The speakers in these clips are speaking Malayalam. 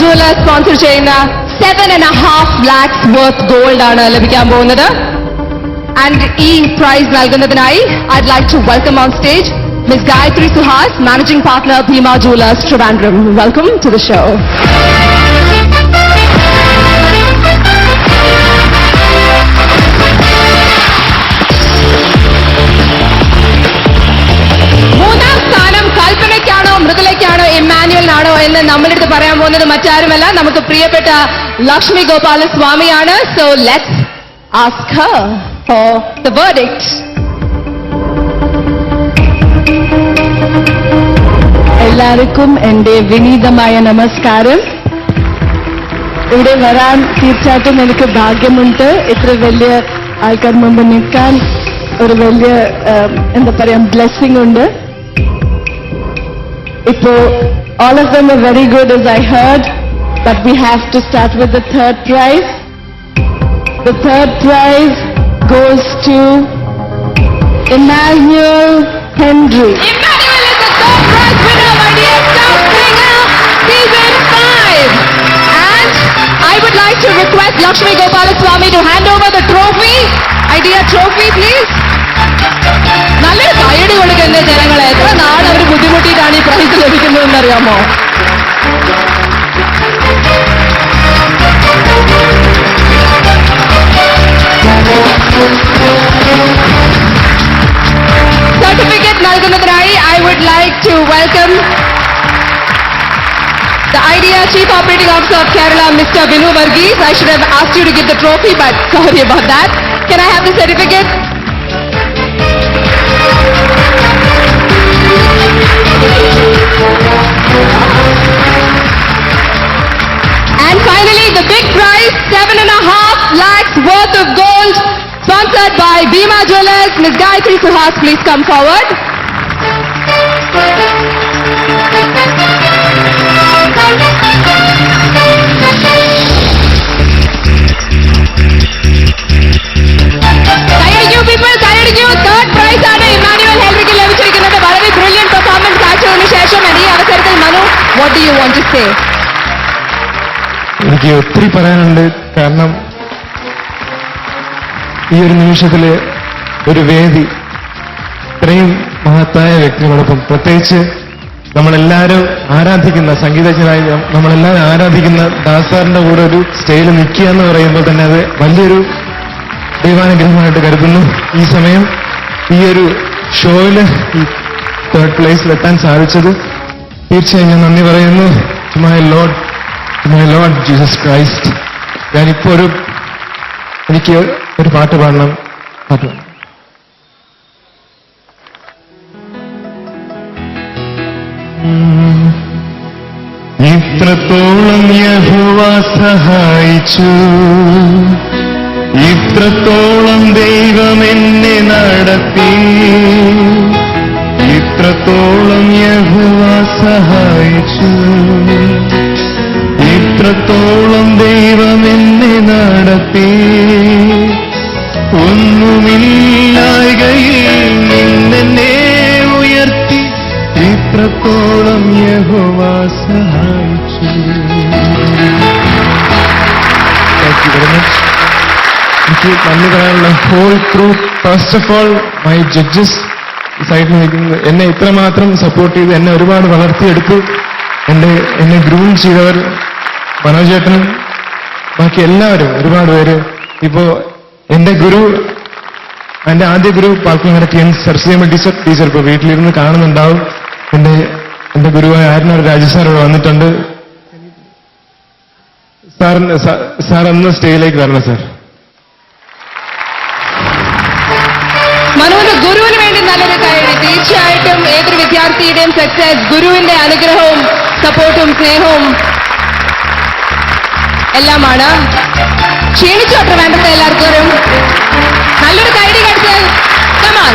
Jewelers sponsor ചെയ്യുന്ന 7.5 lakhs worth gold ആണ് ലഭിക്കാൻ പോകുന്നത്. And ഈ പ്രൈസ് നൽകുന്നതിനായി I'd like to welcome on stage Ms. Gayatri Suhas, Managing Partner, Bhima Jewelers, Trivandrum. Welcome to the show. മൂന്നാം സ്ഥാനം കൽപ്പനയ്ക്കാണോ മൃദുലയ്ക്കാണോ ഇമ്മാനുവലിനാണോ എന്ന് നമ്മളെടുത്ത് പറയാൻ പോകുന്നത് മറ്റാരുമല്ല, നമുക്ക് പ്രിയപ്പെട്ട Lakshmi Gopala സ്വാമിയാണ്. So let's ask her for the verdict. എല്ലാവർക്കും എൻ്റെ വിനീതമായ നമസ്കാരം. ഇവിടെ വരാൻ തീർച്ചയായിട്ടും എനിക്ക് ഭാഗ്യമുണ്ട്. ഇത്ര വലിയ ആൾക്കാർ മുമ്പ് നിൽക്കാൻ ഒരു വലിയ എന്താ പറയാ ബ്ലെസ്സിംഗ് ഉണ്ട്. ഇപ്പോ all of them are very good as I heard, but we have to start with the third prize. The third prize goes to Emmanuel Henry. Emmanuel is the third prize winner, my dear star singer, season 5. And I would like to request Lakshmi Gopala Swami to hand over the trophy. Idea trophy, please. നല്ലൊരു കൈയടി കൊടുക്കുന്ന ജനങ്ങളെ, എത്ര നാൾ അവർ ബുദ്ധിമുട്ടിയിട്ടാണ് ഈ പ്രൈസ് ലഭിക്കുന്നതെന്ന് അറിയാമോ? സർട്ടിഫിക്കറ്റ് നൽകുന്നതിനായി I would like to welcome the IDEA Chief Operating Officer of Kerala, Mr. Vinu Varghese. I should have asked you to give the trophy, but sorry about that. Can I have the certificate? And finally, the big prize, 7.5 lakhs worth of gold, sponsored by Bhima Jewelers. Ms. Gayatri Suhas, please come forward. Kayadiku people, Kayadiku. Third prize ആണ് Emmanuel Henryക്ക് ലഭിച്ചിരിക്കുന്നത്. വളരെ brilliant performance കാഴ്ചവെച്ചതിനു ശേഷം ഈ അവസരത്തിൽ Manu, what do you want to say? എനിക്ക് ഒത്തിരി പറയാനുണ്ട്. കാരണം ഈ ഒരു നിമിഷത്തില് ഒരു വേദി ഇത്രയും മഹത്തായ വ്യക്തികളോടൊപ്പം, പ്രത്യേകിച്ച് നമ്മളെല്ലാവരും ആരാധിക്കുന്ന സംഗീതജ്ഞരായി നമ്മളെല്ലാവരും ആരാധിക്കുന്ന ദാസാറിന്റെ കൂടെ ഒരു സ്റ്റേജിൽ നിൽക്കുക എന്ന് പറയുമ്പോൾ തന്നെ അത് വലിയൊരു ദൈവാനുഗ്രഹമായിട്ട് കരുതുന്നു. ഈ സമയം ഈ ഒരു ഷോയില് ഈ തേർഡ് പ്ലേസിലെത്താൻ സാധിച്ചത് തീർച്ചയായും ഞാൻ നന്ദി പറയുന്നു. My Lord Jesus Christ. ഞാനിപ്പോ എനിക്ക് ഒരു പാട്ട് പാടണം. ഇത്രത്തോളം യഹോവ സഹായിച്ചു, ഇത്രത്തോളം ദൈവം എന്നെ നടത്തി, ഇത്രത്തോളം യഹോവ സഹായിച്ചു, ഇത്രത്തോളം ദൈവം എന്നെ നടത്തി. ഒന്നുമില്ലായ്കയിൽ നിന്നെന്നെ ഉയർത്തി, ഇത്രത്തോളം യഹോവ സഹായിച്ചു. Thank you very much. എനിക്ക് നന്ദി പറയാനുള്ള ഹോൾ ത്രൂ first of all my judges സൈഡിൽ നിൽക്കുന്നത്, എന്നെ ഇത്രമാത്രം സപ്പോർട്ട് ചെയ്ത് എന്നെ ഒരുപാട് വളർത്തിയെടുത്തു. എന്നെ ഗ്രൂം ചെയ്തവർ മനോജേട്ടനും ബാക്കി എല്ലാവരും ഒരുപാട് പേര്. ഇപ്പോ എന്റെ ആദ്യ ഗുരു Palkulangara T N Saraswathi teacher ഇപ്പൊ വീട്ടിലിരുന്ന് കാണുന്നുണ്ടാവും. എന്റെ ഗുരുവായ ആരനൂർ രാജേഷ് സാർ ഇവിടെ വന്നിട്ടുണ്ട്. സാർ ഒന്ന് സ്റ്റേജിലേക്ക് വരണം സാർ. മനുവിന്റെ ഗുരുവിന് വേണ്ടി നല്ലൊരു കൈയടി. തീർച്ചയായിട്ടും ഏതൊരു വിദ്യാർത്ഥിയുടെയും സക്സസ് ഗുരുവിന്റെ അനുഗ്രഹവും സപ്പോർട്ടും സ്നേഹവും എല്ലാമാണ്. ക്ഷീണിച്ചു ട്രിവാൻഡ്രത്തെ എല്ലാവർക്കും നല്ലൊരു കൈയടി കൊടുത്ത് കമാൻ.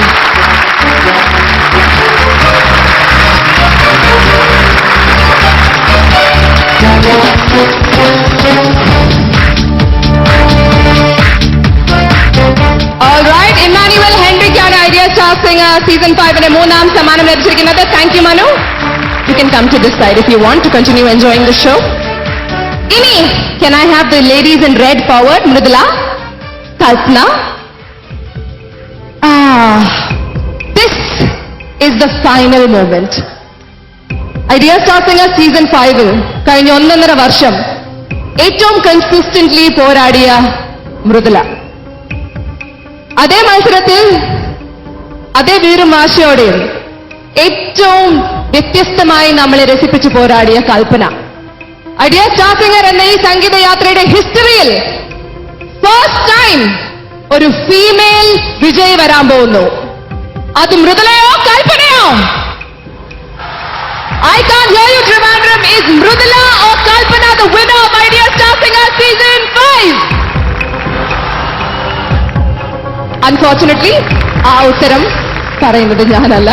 All right, Emmanuel Henryക്കാണ് ഐഡിയ സ്റ്റാർ സിംഗർ സീസൺ 5 മൂന്നാം സമ്മാനം ലഭിച്ചിരിക്കുന്നത്. Thank you Manu. You can come to this side if you want to continue enjoying the show. Ini, can I have the ladies in red forward? Mridula, Kalpana. This is the final moment. Idea Star Singer Season 5 കഴിഞ്ഞ 1.5 വർഷം ഏറ്റവും കൺസിസ്റ്റന്റ്ലി പോരാടിയ മൃദുല. അതേ മത്സരത്തിൽ അതേ വീറും വാശിയോടെയും ഏറ്റവും വ്യത്യസ്തമായി നമ്മളെ രസിപ്പിച്ച് പോരാടിയ കൽപ്പന. ഐഡിയ സ്റ്റാർ സിംഗർ എന്ന ഈ സംഗീത യാത്രയുടെ ഹിസ്റ്ററിയിൽ ഫസ്റ്റ് ടൈം ഒരു ഫീമെയിൽ വിജയി വരാൻ പോകുന്നു. അത് മൃദുലയോ കൽപ്പനയോ? I can't hear you, Trivandrum. Is Mridula or Kalpana the winner of Idea Star Singer Season 5? Unfortunately, ആ ഉത്തരം പറയുന്നത് ഞാനല്ല.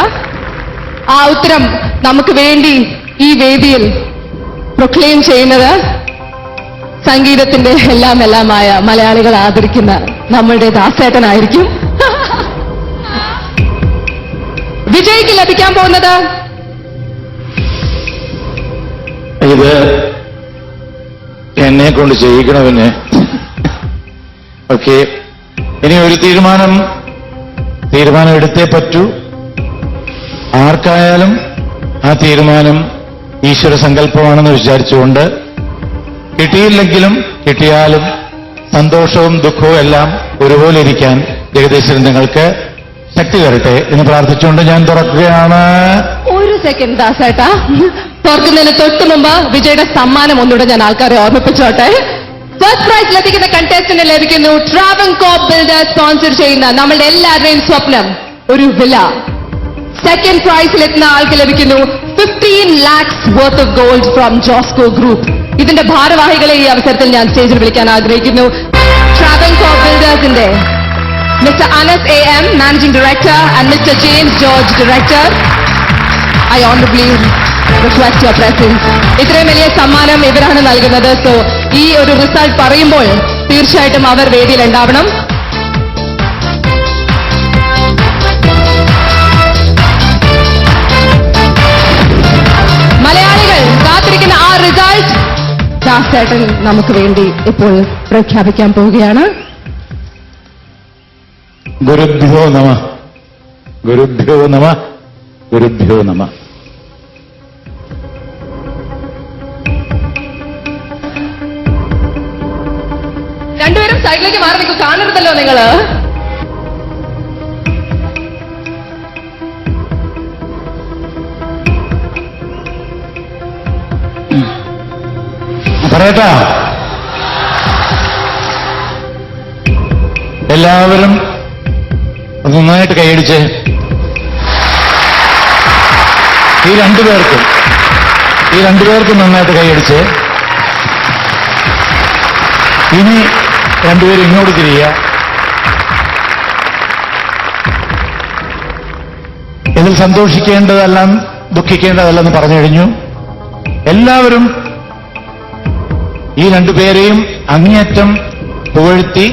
ആ ഉത്തരം നമുക്ക് വേണ്ടി ഈ വേദിയിൽ പ്രൊക്ലെയിം ചെയ്യുന്നത് സംഗീതത്തിന്റെ എല്ലാമായ മലയാളികൾ ആദരിക്കുന്ന നമ്മളുടെ ദാസേട്ടനായിരിക്കും. വിജയിക്ക് ലഭിക്കാൻ പോകുന്നത് ഇത് എന്നെ കൊണ്ട് ചെയ്യിക്കണമെന്ന്. ഓക്കെ, ഇനി ഒരു തീരുമാനം എടുത്തേ പറ്റൂ. ആർക്കായാലും ആ തീരുമാനം ഈശ്വര സങ്കല്പമാണെന്ന് വിചാരിച്ചുകൊണ്ട് കിട്ടിയില്ലെങ്കിലും കിട്ടിയാലും സന്തോഷവും ദുഃഖവും എല്ലാം ഒരുപോലെ ഇരിക്കാൻ ജഗദീശ്വരൻ നിങ്ങൾക്ക് ശക്തി തരട്ടെ എന്ന് പ്രാർത്ഥിച്ചുകൊണ്ട് ഞാൻ തുറക്കുകയാണ്. ഒരു സെക്കൻഡ് ദാസേട്ടാ, തുറക്കുന്നതിന് തൊട്ട് മുമ്പ് വിജയുടെ സമ്മാനം ഒന്നുകൂടെ ഞാൻ ആൾക്കാരെ ഓർമ്മിപ്പിച്ചോട്ടെ. ഫസ്റ്റ് പ്രൈസ് ലഭിക്കുന്ന കണ്ടസ്റ്റന്റ് ലഭിക്കുന്നു ട്രാവൻകോർ ബിൽഡേഴ്സ് സ്പോൺസർ ചെയ്യുന്ന നമ്മളുടെ എല്ലാവരുടെയും സ്വപ്നം ഒരു വില. സെക്കൻഡ് പ്രൈസിൽ എത്തുന്ന ആൾക്ക് ലഭിക്കുന്നു 15 lakhs worth of gold from Josco Group. ഇതിന്റെ ഭാരവാഹികളെ ഈ അവസരത്തിൽ ഞാൻ സ്റ്റേജിൽ വിളിക്കാൻ ആഗ്രഹിക്കുന്നു. Travancore ബിൽഡേഴ്സിന്റെ Mr. Anas A.M., Managing Director, and Mr. James George, Director. I honorably request your presence. ഇത്രയും വലിയ സമ്മാനം ഇവരാണ് നൽകുന്നത്. സോ ഈ ഒരു റിസൾട്ട് പറയുമ്പോൾ തീർച്ചയായിട്ടും അവർ വേദിയിൽ ഉണ്ടാവണം. മലയാളികൾ കാത്തിരിക്കുന്ന ആ റിസൾട്ട് ദാസേട്ടൻ നമുക്ക് വേണ്ടി ഇപ്പോൾ പ്രഖ്യാപിക്കാൻ പോവുകയാണ്. ഗുരുഭ്യോ നമ, ഗുരുഭ്യോ നമ, ഗുരുഭ്യോ നമ. രണ്ടുപേരും സൈഡിലേക്ക് മാറി നിൽക്കും, കാണരുതല്ലോ നിങ്ങള്. പറയട്ടാ, എല്ലാവരും നന്നായിട്ട് കൈയടിച്ച് ഈ രണ്ടുപേർക്കും നന്നായിട്ട് കൈയടിച്ച്. ഇനി രണ്ടുപേരും ഇങ്ങോട്ട് തിരിയുക. ഇതിൽ സന്തോഷിക്കേണ്ടതെല്ലാം ദുഃഖിക്കേണ്ടതല്ലെന്ന് പറഞ്ഞു കഴിഞ്ഞു. എല്ലാവരും ഈ രണ്ടുപേരെയും അങ്ങേയറ്റം പുകഴ്ത്തി